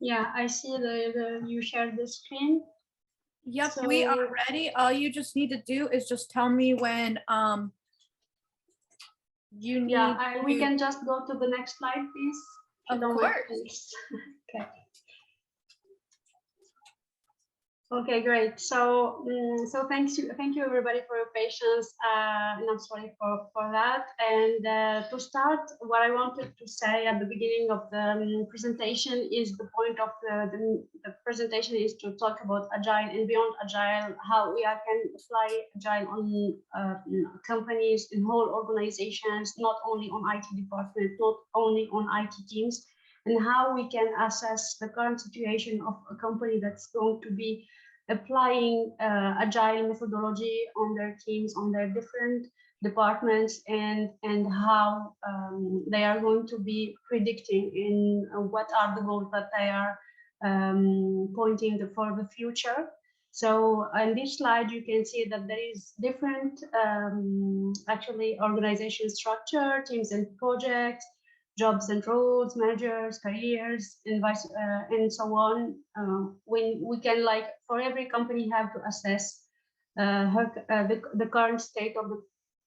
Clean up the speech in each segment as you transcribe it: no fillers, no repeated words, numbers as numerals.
Yeah, I see you shared the screen. Yep, So, we are ready. All you just need to do is just tell me when you need. yeah, we can just go to the next slide, please. Of course. Okay. Okay, great. So, thank you everybody for your patience, and I'm sorry for that. And to start, what I wanted to say at the beginning of the presentation is the point of the presentation is to talk about Agile and beyond Agile, how we can apply Agile on companies and whole organizations, not only on IT department, not only on IT teams, and how we can assess the current situation of a company that's going to be applying agile methodology on their teams, on their different departments, and how they are going to be predicting in what are the goals that they are pointing for the future. So on this slide, you can see that there is different actually organization structure, teams and projects, jobs and roles, managers, careers, and so on. When we can, like, for every company, have to assess the current state of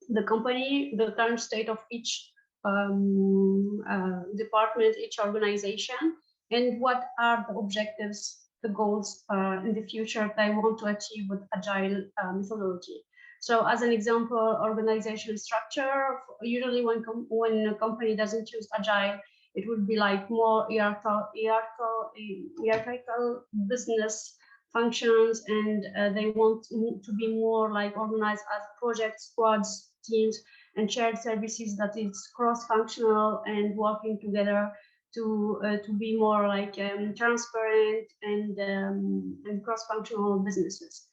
the company, the current state of each department, each organization, and what are the objectives, the goals in the future they want to achieve with agile methodology. So as an example, organizational structure, usually when a company doesn't use agile, it would be like more hierarchical business functions, and they want to be more like organized as projects, squads, teams, and shared services that is cross-functional and working together to be more like transparent and cross-functional businesses.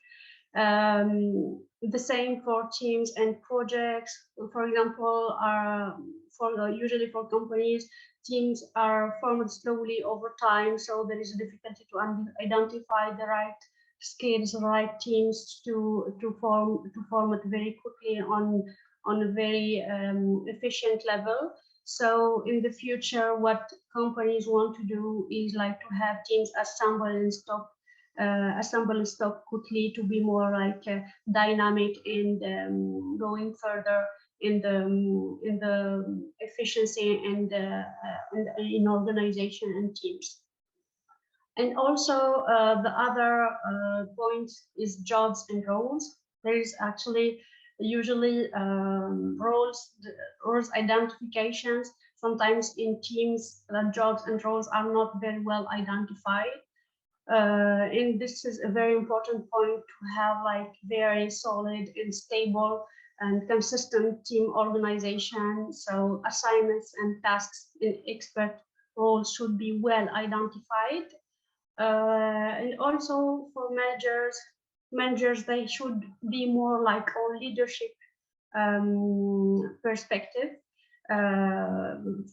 The same for teams and projects. For example, usually for companies, teams are formed slowly over time, so there is a difficulty to identify the right skills, the right teams to form it very quickly on a very efficient level. So in the future, what companies want to do is like to have teams assemble and stop quickly to be more like dynamic and going further in the efficiency and in organization and teams. And also the other point is jobs and roles. There is actually usually roles identifications. Sometimes in teams, jobs and roles are not very well identified. And this is a very important point to have like very solid and stable and consistent team organization. So assignments and tasks in expert roles should be well identified. And also for managers, they should be more like on leadership perspective.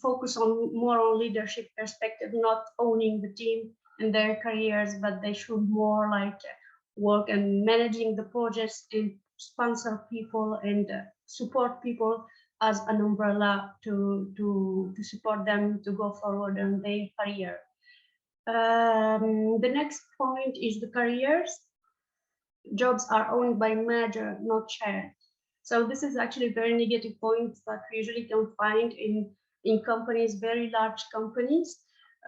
Focus on more on leadership perspective, not owning the team in their careers, but they should more like work and managing the projects and sponsor people and support people as an umbrella to support them to go forward in their career. The next point is the careers. Jobs are owned by manager, not shared. So this is actually a very negative point that we usually can find in companies, very large companies.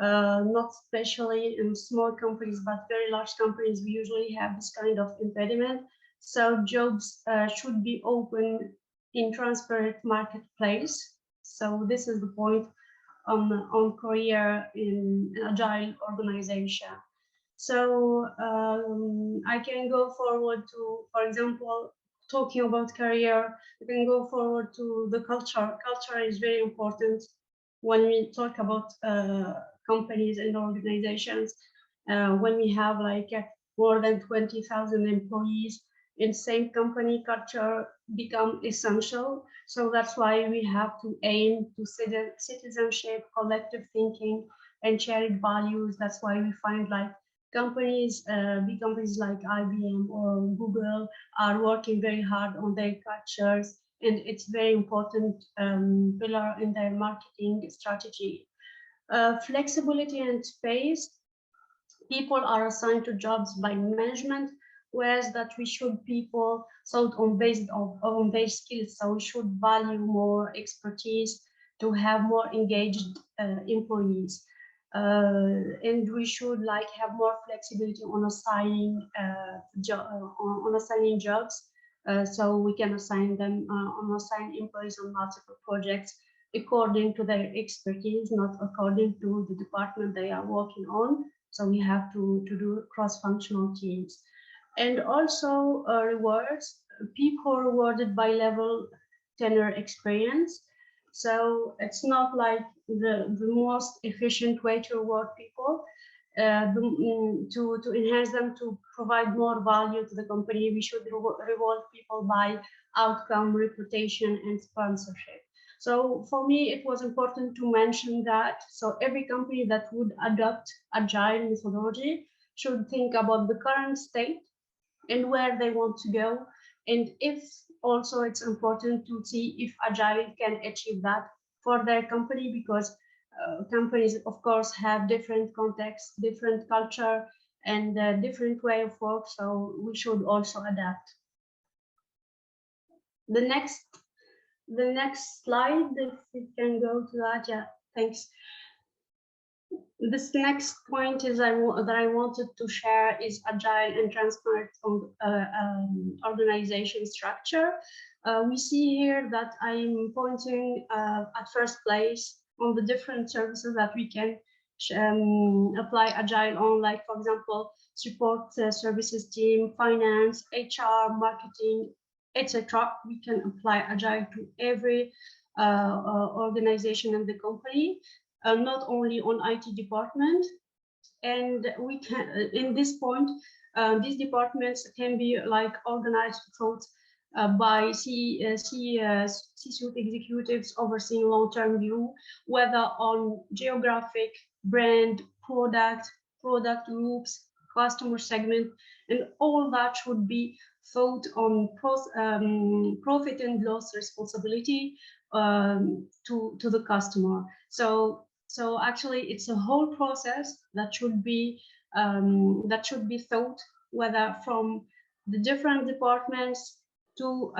Not especially in small companies, but very large companies, we usually have this kind of impediment. So jobs should be open in transparent marketplace. So this is the point on career in agile organization. So I can go forward to, for example, talking about career, we can go forward to the culture. Culture is very important when we talk about companies and organizations. When we have like more than 20,000 employees in same company, culture become essential. So that's why we have to aim to citizenship, collective thinking, and shared values. That's why we find like companies, big companies like IBM or Google are working very hard on their cultures, and it's very important pillar in their marketing strategy. Flexibility and space. People are assigned to jobs by management, whereas that we should people thought on based skills. So we should value more expertise to have more engaged employees. And we should like have more flexibility on assigning on assigning jobs, so we can assign them on assign employees on multiple projects according to their expertise, not according to the department they are working on. So we have to do cross-functional teams. And also rewards, people rewarded by level, tenure, experience. So it's not like the most efficient way to reward people. To enhance them, to provide more value to the company, we should reward people by outcome, reputation, and sponsorship. So for me, it was important to mention that. So every company that would adopt agile methodology should think about the current state and where they want to go. And if also it's important to see if agile can achieve that for their company, because companies of course have different contexts, different culture, and different way of work, so we should also adapt. The next slide, if we can go to that. Yeah, thanks. This next point is that I wanted to share is agile and transparent organization structure. We see here that I'm pointing at first place on the different services that we can apply agile on, like for example, support services team, finance, HR, marketing, etc. We can apply agile to every organization in the company. Not only on IT department, and we can in this point these departments can be like organized thought by C-suite executives overseeing long-term view, whether on geographic, brand, product groups, customer segment, and all that should be thought on profit and loss responsibility to the customer. So actually, it's a whole process that should be thought, whether from the different departments to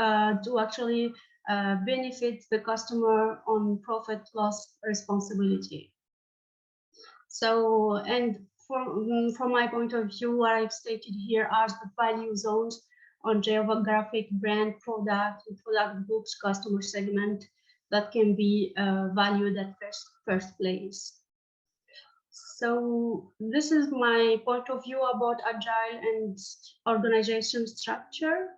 actually benefit the customer on profit loss responsibility. So, and from my point of view, what I've stated here are the value zones on geographic, brand, product groups, customer segment, that can be valued at first place. So this is my point of view about agile and organization structure.